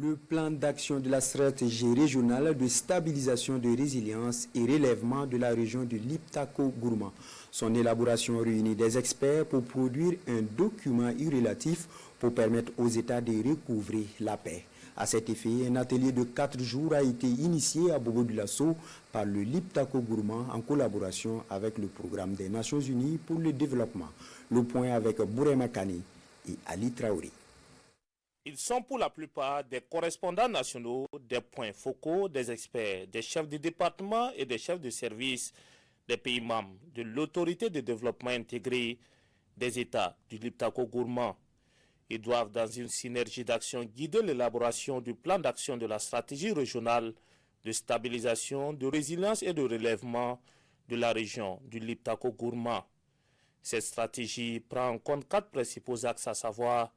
Le plan d'action de la stratégie régionale de stabilisation de résilience et relèvement de la région de Liptako-Gourma. Son élaboration réunit des experts pour produire un document relatif pour permettre aux États de recouvrer la paix. À cet effet, un atelier de 4 jours a été initié à Bobo-Dioulasso par le Liptako-Gourma en collaboration avec le programme des Nations Unies pour le développement. Le point avec Bourema Kani et Ali Traoré. Ils sont pour la plupart des correspondants nationaux, des points focaux, des experts, des chefs de département et des chefs de service des pays membres de l'autorité de développement intégré des États du Liptako-Gourma. Ils doivent, dans une synergie d'action, guider l'élaboration du plan d'action de la stratégie régionale de stabilisation, de résilience et de relèvement de la région du Liptako-Gourma. Cette stratégie prend en compte 4 principaux axes, à savoir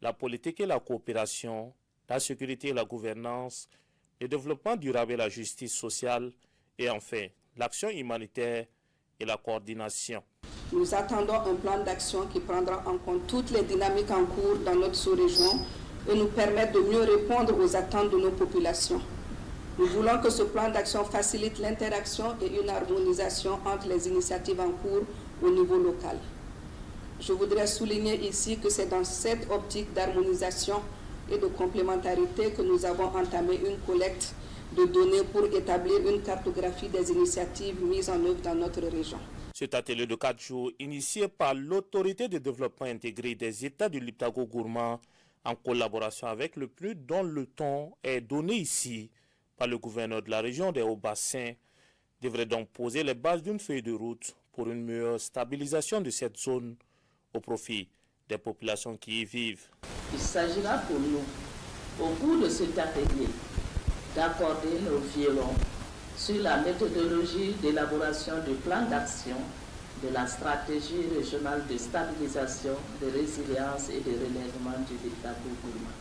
la politique et la coopération, la sécurité et la gouvernance, le développement durable et la justice sociale, et enfin l'action humanitaire et la coordination. Nous attendons un plan d'action qui prendra en compte toutes les dynamiques en cours dans notre sous-région et nous permettre de mieux répondre aux attentes de nos populations. Nous voulons que ce plan d'action facilite l'interaction et une harmonisation entre les initiatives en cours au niveau local. Je voudrais souligner ici que c'est dans cette optique d'harmonisation et de complémentarité que nous avons entamé une collecte de données pour établir une cartographie des initiatives mises en œuvre dans notre région. Cet atelier de 4 jours, initié par l'autorité de développement intégré des États du Liptako-Gourma, en collaboration avec le PNUD, dont le ton est donné ici par le gouverneur de la région des Hauts-Bassins, devrait donc poser les bases d'une feuille de route pour une meilleure stabilisation de cette zone au profit des populations qui y vivent. Il s'agira pour nous, au cours de cet atelier, d'accorder nos violons sur la méthodologie d'élaboration du plan d'action de la stratégie régionale de stabilisation, de résilience et de relèvement du Liptako-Gourma.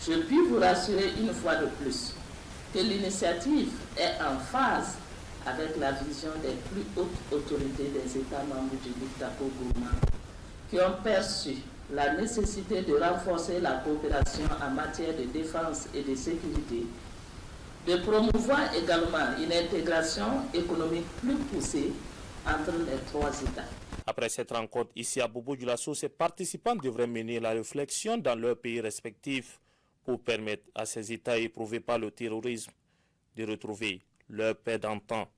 Je puis vous rassurer une fois de plus que l'initiative est en phase avec la vision des plus hautes autorités des États membres du Liptako-Gourma, qui ont perçu la nécessité de renforcer la coopération en matière de défense et de sécurité, de promouvoir également une intégration économique plus poussée entre les 3 États. Après cette rencontre ici à Bobo-Dioulasso, ces participants devraient mener la réflexion dans leurs pays respectifs pour permettre à ces États éprouvés par le terrorisme de retrouver leur paix d'antan.